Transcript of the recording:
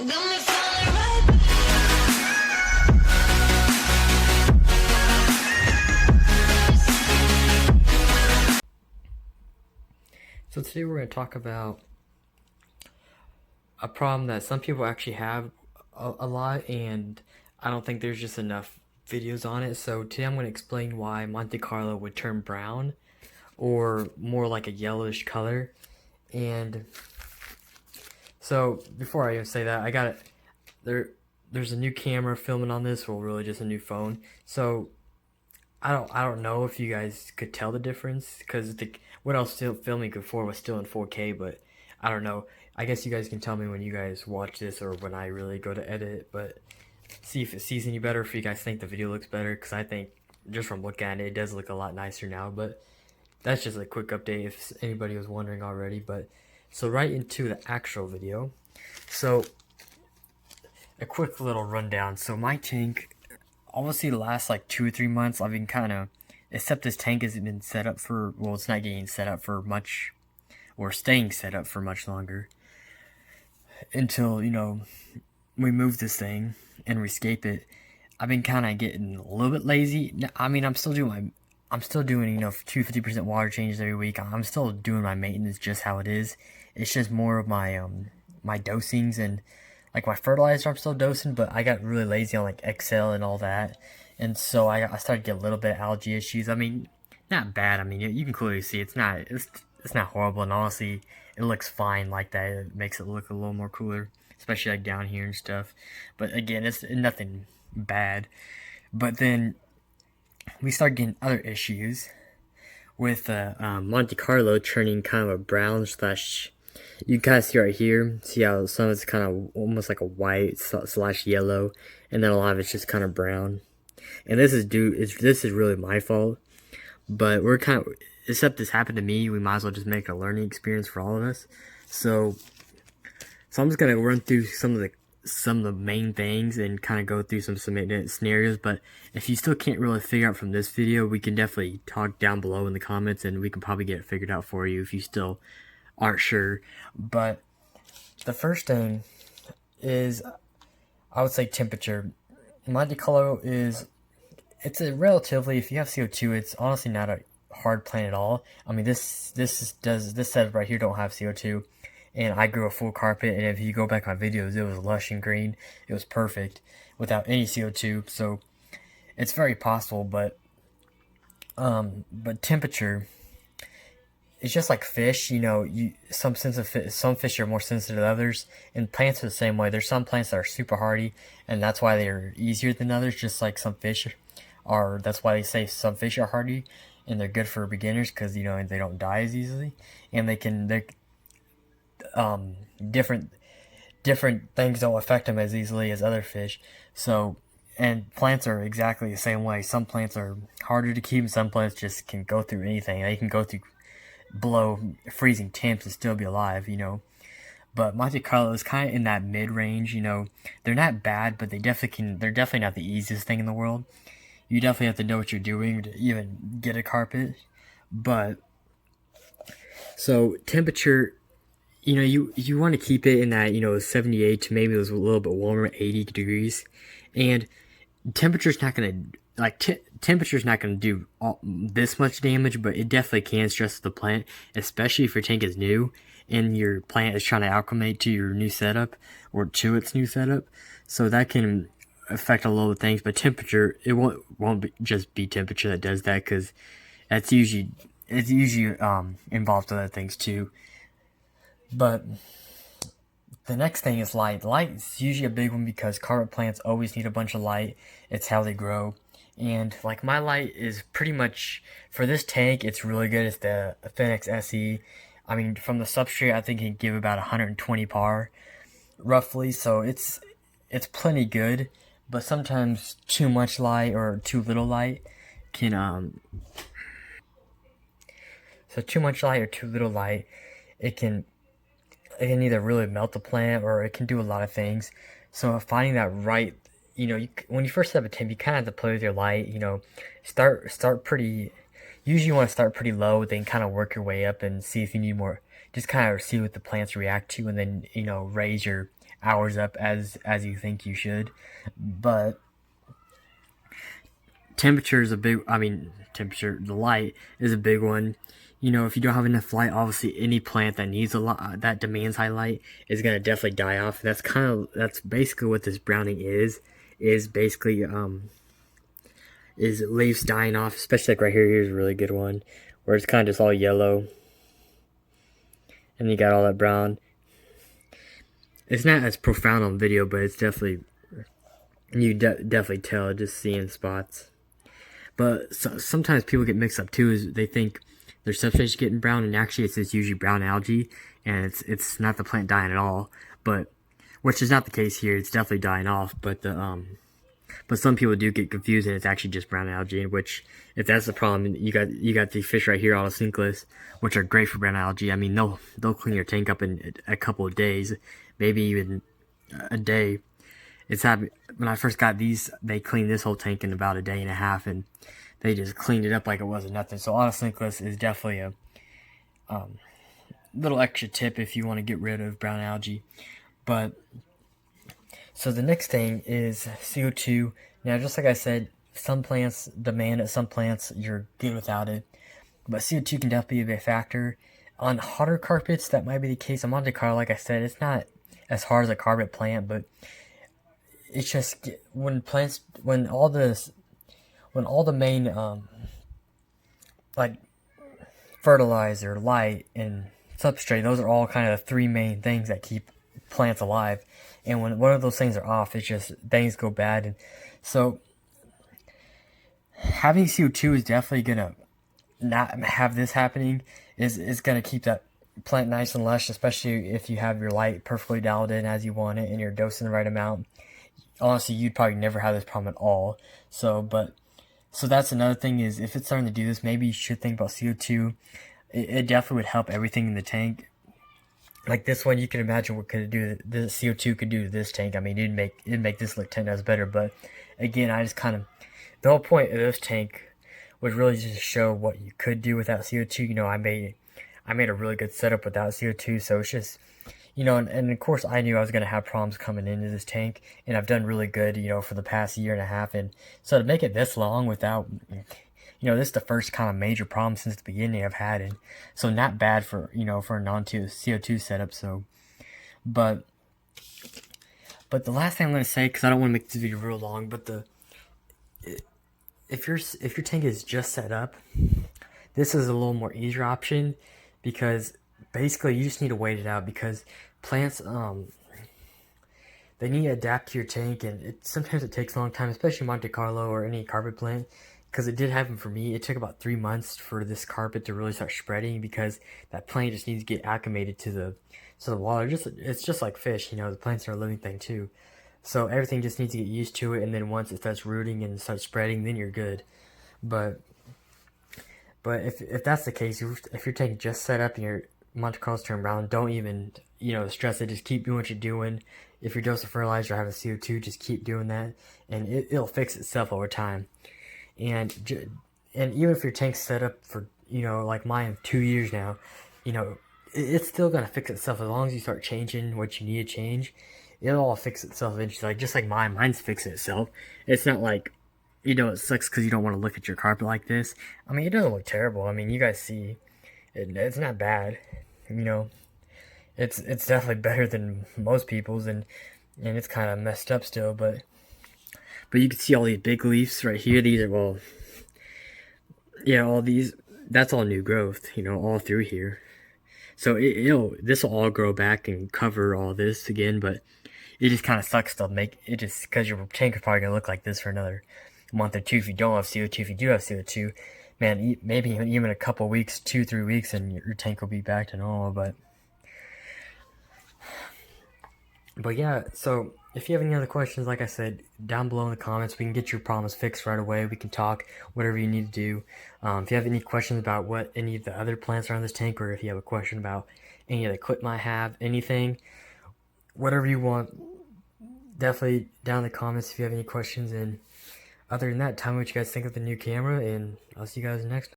So today we're going to talk about a problem that some people actually have a lot, and I don't think there's just enough videos on it. So today I'm going to explain why Monte Carlo would turn brown or more like a yellowish color. And so before I even say that, I got it. There's a new camera filming on this, or really just a new phone. So I don't know if you guys could tell the difference, because what I was still filming before was still in 4K, but I don't know. I guess you guys can tell me when you guys watch this or when I really go to edit it, but see if it sees any better, if you guys think the video looks better, because I think just from looking at it, it does look a lot nicer now. But that's just a quick update if anybody was wondering already. But so right into the actual video. So a quick little rundown. So my tank, obviously the last like 2 or 3 months, I've been kind of, except this tank hasn't been set up for, well, it's not getting set up for much, or staying set up for much longer, until, you know, we move this thing and rescape it. I've been kind of getting a little bit lazy. I mean, I'm still doing, you know, 250% water changes every week. I'm still doing my maintenance just how it is. It's just more of my my dosings, and like my fertilizer I'm still dosing, but I got really lazy on like Excel and all that, and so I started to get a little bit of algae issues. I mean, not bad. I mean, you can clearly see it's not horrible, and honestly, it looks fine like that. It makes it look a little more cooler, especially like down here and stuff. But again, it's nothing bad. But then we start getting other issues with Monte Carlo turning kind of a brown slash. You can kind of see right here, see how some of it's kind of almost like a white slash yellow, and then a lot of it's just kind of brown. And this is really my fault, but we're kind of, except this happened to me, we might as well just make it a learning experience for all of us. So I'm just gonna run through some of the main things and kind of go through some scenarios. But if you still can't really figure out from this video, we can definitely talk down below in the comments, and we can probably get it figured out for you if you still aren't sure. But the first thing is, I would say, temperature. Monte Carlo it's a relatively, if you have CO2, it's honestly not a hard plant at all. I mean, this setup right here don't have CO2, and I grew a full carpet, and if you go back on videos, it was lush and green. It was perfect without any CO2, so it's very possible. But temperature, it's just like fish, you know. Some fish are more sensitive than others, and plants are the same way. There's some plants that are super hardy, and that's why they're easier than others. Just like some fish are, that's why they say some fish are hardy, and they're good for beginners, because, you know, they don't die as easily, and they're different things don't affect them as easily as other fish. So, and plants are exactly the same way. Some plants are harder to keep, and some plants just can go through anything. They can go through below freezing temps and still be alive, you know. But Monte Carlo is kind of in that mid-range, you know. They're not bad, but they're definitely not the easiest thing in the world. You definitely have to know what you're doing to even get a carpet. But so temperature, you know, you want to keep it in that, you know, 78 to maybe it was a little bit warmer, 80 degrees. And temperature's not going to, like, temperature's not going to do this much damage, but it definitely can stress the plant, especially if your tank is new and your plant is trying to acclimate to your new setup, or to its new setup. So that can affect a lot of things. But temperature, it won't just be temperature that does that, because it's usually involved with other things too. But the next thing is light. Light is usually a big one, because carpet plants always need a bunch of light. It's how they grow. And like my light is pretty much, for this tank, it's really good. It's the Phoenix SE. I mean, from the substrate, I think it can give about 120 par, roughly. So it's plenty good. But sometimes too much light or too little light can so too much light or too little light, it can either really melt the plant, or it can do a lot of things. So finding that right, you know, when you first set up a tank, you kind of have to play with your light. You know, start pretty. Usually, you want to start pretty low, then kind of work your way up and see if you need more. just kind of see what the plants react to, and then raise your hours up as you think you should. But temperature is a big. I mean, temperature, the light is a big one. If you don't have enough light, obviously any plant that needs a lot, that demands high light, is gonna definitely die off. That's basically what this browning is basically is leaves dying off. Especially like right here. Here's a really good one where it's kind of just all yellow, and you got all that brown. It's not as profound on video, but it's definitely definitely tell just seeing spots. But sometimes people get mixed up too. Is they think their substrate's getting brown, and actually it's usually brown algae, and it's not the plant dying at all. But which is not the case here. It's definitely dying off. But some people do get confused, and it's actually just brown algae. Which, if that's the problem, you got these fish right here, autosynclists, which are great for brown algae. I mean, they'll clean your tank up in a couple of days, maybe even a day. It's happened when I first got these. They cleaned this whole tank in about a day and a half, and they just cleaned it up like it wasn't nothing. So autosynclists is definitely a little extra tip if you want to get rid of brown algae. But so the next thing is CO2. Now, just like I said, some plants demand it. Some plants you're good without it. But CO2 can definitely be a big factor. On hotter carpets, that might be the case. On Monte Carlo, like I said, it's not as hard as a carpet plant, but it's just when all the main like fertilizer, light, and substrate, those are all kind of the three main things that keep plants alive. And when one of those things are off, it's just things go bad. And so having CO2 is definitely gonna not have this happening. Is gonna keep that plant nice and lush, especially if you have your light perfectly dialed in as you want it and you're dosing the right amount. Honestly, you'd probably never have this problem at all. So that's another thing, is if it's starting to do this, maybe you should think about CO2. It definitely would help everything in the tank. Like this one, you can imagine what could it do. The CO2 could do to this tank. I mean, it'd make this look 10 times better. But again, the whole point of this tank was really just to show what you could do without CO2. I made a really good setup without CO2, so it's just, and of course I knew I was going to have problems coming into this tank, and I've done really good, for the past year and a half. And so to make it this long without, this is the first kind of major problem since the beginning I've had. And so not bad for, for a non-CO2 setup. So, but the last thing I'm going to say, because I don't want to make this video real long, but if your tank is just set up, this is a little more easier option, because basically you just need to wait it out, because plants they need to adapt to your tank, and sometimes it takes a long time, especially Monte Carlo or any carpet plant, because it did happen for me. It took about 3 months for this carpet to really start spreading, because that plant just needs to get acclimated to the water. It's just like fish, the plants are a living thing too. So everything just needs to get used to it, and then once it starts rooting and starts spreading, then you're good. But if that's the case, if your tank just set up and your Monte Carlo's turned brown, don't even stress it. Just keep doing what you're doing. If you're dosing fertilizer or having CO2, just keep doing that, and it'll fix itself over time. And even if your tank's set up for like mine, 2 years now, it's still gonna fix itself as long as you start changing what you need to change. It'll all fix itself eventually. Like just like mine's fixing itself. It's not like it sucks because you don't want to look at your carpet like this. I mean, it doesn't look terrible. I mean, you guys see, it's not bad. It's definitely better than most people's, and it's kind of messed up still, but you can see all these big leaves right here. These are all these. That's all new growth, all through here. So this will all grow back and cover all this again, but it just kind of sucks to make it, just because your tank is probably gonna look like this for another month or two if you don't have CO2. If you do have CO2, man, maybe even a couple weeks, 2-3 weeks, and your tank will be back to normal. But yeah, so if you have any other questions, like I said, down below in the comments, we can get your problems fixed right away. We can talk whatever you need to do. If you have any questions about what any of the other plants are on this tank, or if you have a question about any of the equipment I have, anything, whatever you want, definitely down in the comments if you have any questions. And other than that, tell me what you guys think of the new camera, and I'll see you guys next time.